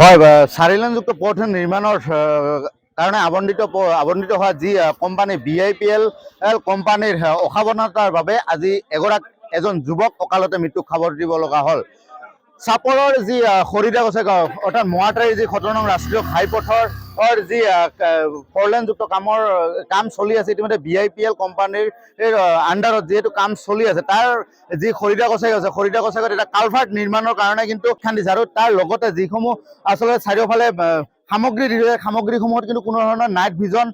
হয়, 4 লেনযুক্ত পথ নিৰ্মাণৰ কাৰণে আবণ্টিত হোৱা যি কোম্পানী BIPL কোম্পানীৰ অসাৱধানতাৰ বাবে আজি এজন যুৱক অকালতে মৃত্যুক খাবৰ দিব লগা হ'ল। চাপৰৰ যি খৰিদা গোসাইগাঁও অৰ্থাৎ মোৱাটাৰীৰ যি 17 নং ৰাষ্ট্ৰীয় ঘাইপথৰ যি 4 লেনযুক্ত কাম চলি আছে, ইতিমধ্যে BIPL কোম্পানীৰ আণ্ডাৰত যিহেতু কাম চলি আছে, তাৰ যি খৰিদা গোসাইগাঁৱত এটা কালভাৰ্ট নিৰ্মাণৰ কাৰণে কিন্তু খান্দিছে আৰু তাৰ লগতে যিসমূহ আচলতে চাৰিওফালে সামগ্ৰী দিছে, সামগ্ৰীসমূহত কিন্তু কোনো ধৰণৰ নাইট ভিজন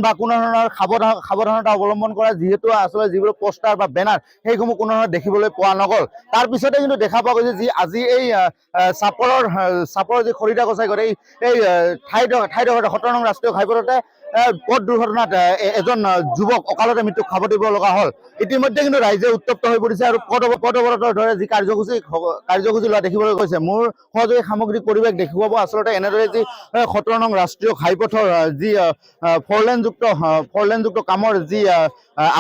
বা কোনো ধৰণৰ সাৱধানতা অৱলম্বন কৰা যিহেতু আচলতে যিবোৰ পোষ্টাৰ বা বেনাৰ সেইসমূহ কোনো ধৰণৰ দেখিবলৈ পোৱা নগ'ল। তাৰপিছতে কিন্তু দেখা পোৱা গৈছে যি আজি এই চাপৰৰ যি খৰিদা গোসাইগাঁৱত এই ঠাইডোখৰতে 17 নং ৰাষ্ট্ৰীয় ঘাইপথতে পথ দুৰ্ঘটনাত এজন যুৱক অকালতে মৃত্যুক খাব দিব লগা হ'ল। ইতিমধ্যে কিন্তু ৰাইজে উত্তপ্ত হৈ পৰিছে আৰু পথ অৱৰোধৰ দৰে যি কাৰ্যসূচী লোৱা দেখিবলৈ গৈছে। মোৰ সহযোগী সামগ্ৰিক পৰিৱেশ দেখুৱাব আচলতে এনেদৰে যি 17 নং ৰাষ্ট্ৰীয় ঘাইপথৰ যি 4 লেনযুক্ত কামৰ যি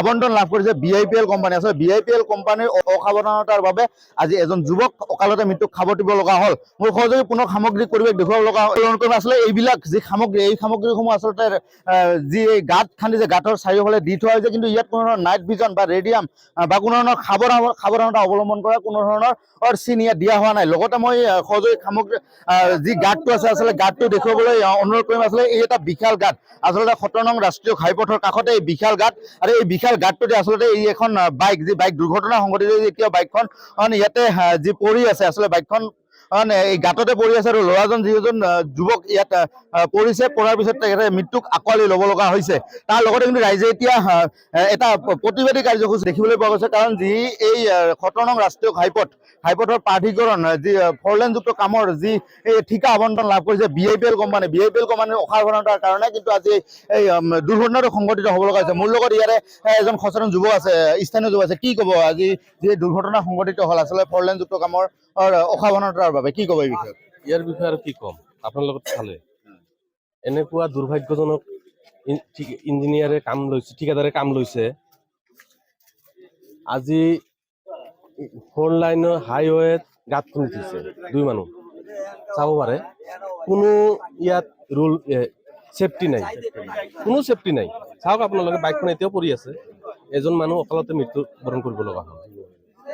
আবণ্টন লাভ কৰিছে BIPL কোম্পানী। আচলতে BIPL কোম্পানীৰ অসাৱধানতাৰ বাবে আজি এজন যুৱক অকালতে মৃত্যুক খাব দিব লগা হ'ল। মোৰ সহযোগী পুনৰ সামগ্ৰিক পৰিৱেশ দেখুৱাব লগা হ'ল। আচলতে এইবিলাক যি সামগ্ৰী, এই সামগ্ৰীসমূহ আচলতে যি এই গাঁত খান্দিছে, গাঁতৰ চাৰিওফালে দি থোৱা হৈছে, কিন্তু ইয়াত কোনো ধৰণৰ নাইট ভিজন বা ৰেডিয়াম বা কোনো ধৰণৰ সাৱধানতা অৱলম্বন কৰা কোনো ধৰণৰ চিন ইয়াত দিয়া হোৱা নাই। লগতে মই সহযোগী সামগ্ৰী যি গাঁতটো আছে, আচলতে গাঁতটো দেখুৱাবলৈ অনুৰোধ কৰিম। আচলতে এই এটা বিশাল গাঁত, আচলতে 17 নং ৰাষ্ট্ৰীয় ঘাইপথৰ কাষতে এই বিশাল গাঁত, আৰু এই বিশাল গাঁতটোতে আচলতে এই এখন বাইক দুৰ্ঘটনা সংঘটিত হৈছে। এতিয়া বাইকখন ইয়াতে যি পৰি আছে, আচলতে বাইকখন এই গাঁততে পৰি আছে আৰু ল'ৰাজন যিজন যুৱক ইয়াত পৰিছে, পৰাৰ পিছত তেখেতে মৃত্যুক আঁকোৱালি ল'ব লগা হৈছে। তাৰ লগতে কিন্তু ৰাইজে এতিয়া এটা প্ৰতিবাদী কাৰ্যসূচী দেখিবলৈ পোৱা গৈছে, কাৰণ যি এই 17 নং ৰাষ্ট্ৰীয় ঘাইপথৰ প্ৰাধিকৰণ যি 4 লেনযুক্ত কামৰ যি ঠিকা আবণ্টন লাভ কৰিছে BIPL কোম্পানীৰ অসাৱধানতাৰ কাৰণে কিন্তু আজি এই দুৰ্ঘটনাটো সংঘটিত হ'ব লগা হৈছে। মোৰ লগত ইয়াৰে এজন সচেতন যুৱক আছে, স্থানীয় যুৱক আছে। কি ক'ব আজি যি দুৰ্ঘটনা সংঘটিত হ'ল আচলতে 4 লেনযুক্ত কামৰ অসাৱধানতাৰ বাবে, কি ক'ব এই বিষয়ে? ইয়াৰ বিষয়ে আৰু কি ক'ম, আপোনাৰ লগত চালে এনেকুৱা দুৰ্ভাগ্যজনক ইঞ্জিনিয়াৰে কাম লৈছে, ঠিকাদাৰে কাম লৈছে। আজি 4 লাইনৰ হাইৱেত গাঁত খুন্দি দিছে, 2 মানুহ চাব পাৰে। কোনো ইয়াত ৰুল ছেফটি নাই, কোনো ছেফটি নাই। চাওক আপোনালোকে, বাইকখন এতিয়াও পৰি আছে, এজন মানুহ অকালতে মৃত্যুবৰণ কৰিব লগা হ'ল।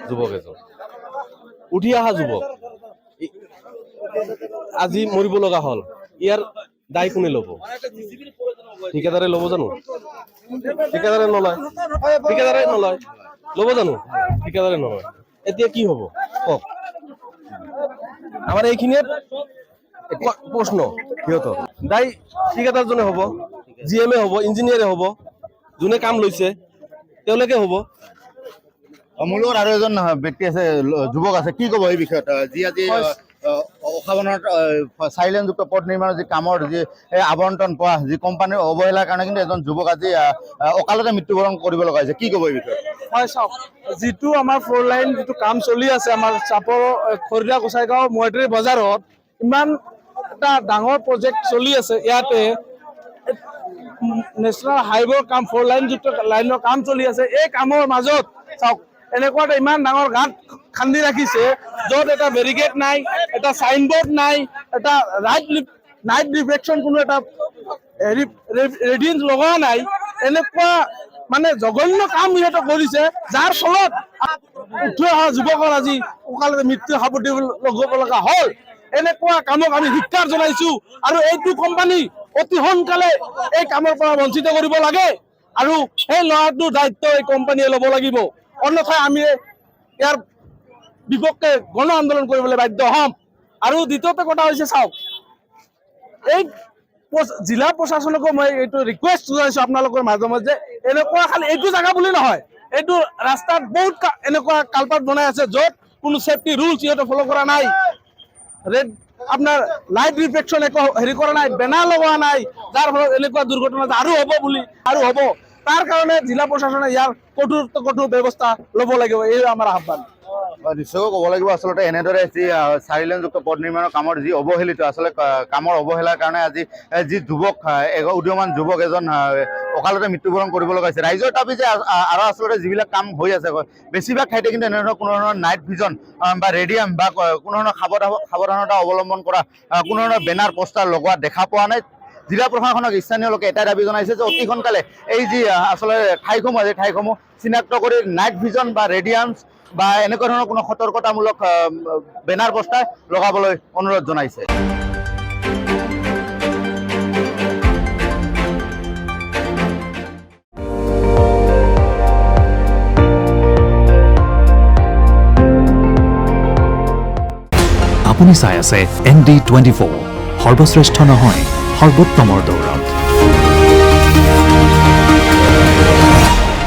যুৱক এজন উঠি অহা যুৱক আজি মৰিব লগা হ'ল। ইয়াৰ দায় কোনে ল'ব? ঠিকাদাৰে ল'ব জানো? ঠিকাদাৰে নলয় ল'ব জানো? ঠিকাদাৰে নলয়। এতিয়া কি হ'ব কওক? আমাৰ এইখিনিয়ে প্ৰশ্ন। সিহঁতৰ দায় ঠিকাদাৰজনে হ'ব, GM হ'ব, ইঞ্জিনিয়াৰে হ'ব, যোনে কাম লৈছে তেওঁলোকে হ'ব। মোৰ লগত আৰু এজন ব্যক্তি আছে, যুৱক আছে। কি ক'ব এই বিষয়ত? যি আজি অসাৱধানতা 4 লেনযুক্ত পথ নিৰ্মাণৰ যি কামৰ যি আবণ্টন পোৱা যি কোম্পানীৰ অৱহেলাৰ কাৰণে কিন্তু এজন যুৱক আজি অকালতে মৃত্যুবৰণ কৰিব লগা হৈছে। কি ক'ব এই বিষয়ে? হয়, চাওক, যিটো আমাৰ 4 লাইন যিটো কাম চলি আছে আমাৰ চাপৰ খৰিদা গোসাইগাঁও মোৱাটাৰী বজাৰত, ইমান এটা ডাঙৰ প্ৰজেক্ট চলি আছে। ইয়াতে নেশ্যনেল হাইৱেৰ কাম, 4 লাইনযুক্ত লাইনৰ কাম চলি আছে। এই কামৰ মাজত চাওক, এনেকুৱা এটা ইমান ডাঙৰ গাঁত খান্দি ৰাখিছে, য'ত এটা বেৰিকেড নাই, এটা চাইনবোৰ্ড নাই, এটা নাইট ৰিফ্লেকশ্যন কোনো এটা ৰেডিয়েন্স লগোৱা নাই। এনেকুৱা মানে জঘন্য কাম ইহঁতে কৰিছে, যাৰ ফলত উঠি অহা যুৱকৰ আজি অকালতে মৃত্যু সাৱটি ল'ব লগা হ'ল। এনেকুৱা কামক আমি ধিক্কাৰ জনাইছো, আৰু এইটো কোম্পানী অতি সোনকালে এই কামৰ পৰা বঞ্চিত কৰিব লাগে, আৰু সেই ল'ৰাটোৰ দায়িত্ব এই কোম্পানীয়ে ল'ব লাগিব। অন্যথা আমি ইয়াৰ বিপক্ষে গণ আন্দোলন কৰিবলৈ বাধ্য হ'ম। আৰু দ্বিতীয়তে কথা হৈছে, চাওক, এই জিলা প্ৰশাসনকো মই এইটো ৰিকুৱেষ্ট জনাইছো আপোনালোকৰ মাজে মাজে, এনেকুৱা খালি এইটো জেগা বুলি নহয়, এইটো ৰাস্তাত বহুত এনেকুৱা কালপাত বনাই আছে, য'ত কোনো ছেফটি ৰুলছ সিহঁতে ফ'ল' কৰা নাই। ৰেড আপোনাৰ লাইট ৰিফ্লেকশ্যন একো হেৰি কৰা নাই, বেনাৰ লগোৱা নাই, যাৰ ফলত এনেকুৱা দুৰ্ঘটনা যে আৰু হ'ব তাৰ কাৰণে জিলা প্ৰশাসনে ইয়াৰ কঠোৰ ব্যৱস্থা ল'ব লাগিব, এই আমাৰ আহ্বান। নিশ্চয়কৈ ক'ব লাগিব আচলতে এনেদৰে যি 4 লেনযুক্ত পথ নিৰ্মাণৰ কামৰ যি অৱহেলিত আচলতে কামৰ অৱহেলাৰ কাৰণে আজি যি যুৱক উদীয়মান যুৱক এজন অকালতে মৃত্যুবৰণ কৰিব লগা হৈছে। ৰাইজৰ দাবী যে আৰু আচলতে যিবিলাক কাম হৈ আছে বেছিভাগ ঠাইতে কিন্তু এনেধৰণৰ কোনো ধৰণৰ নাইট ভিজন বা ৰেডিয়াম বা কোনো ধৰণৰ সাৱধানতা অৱলম্বন কৰা কোনো ধৰণৰ বেনাৰ পোষ্টাৰ লগোৱা দেখা পোৱা নাই। জিলা প্ৰশাসনক স্থানীয় লোকে এটাই দাবী জনাইছে যে অতি সোনকালে এই যি আচলতে ঠাইসমূহ চিনাক্ত কৰি নাইট ভিজন বা ৰেডিয়ামছ বা এনেকুৱা ধৰণৰ কোনো সতৰ্কতামূলক বেনাৰ পোষ্টাৰ লগাবলৈ অনুৰোধ জনাইছে। আপুনি চাই আছে ND24, সৰ্বশ্ৰেষ্ঠ নহয় সৰ্বোত্তমৰ দৌৰা।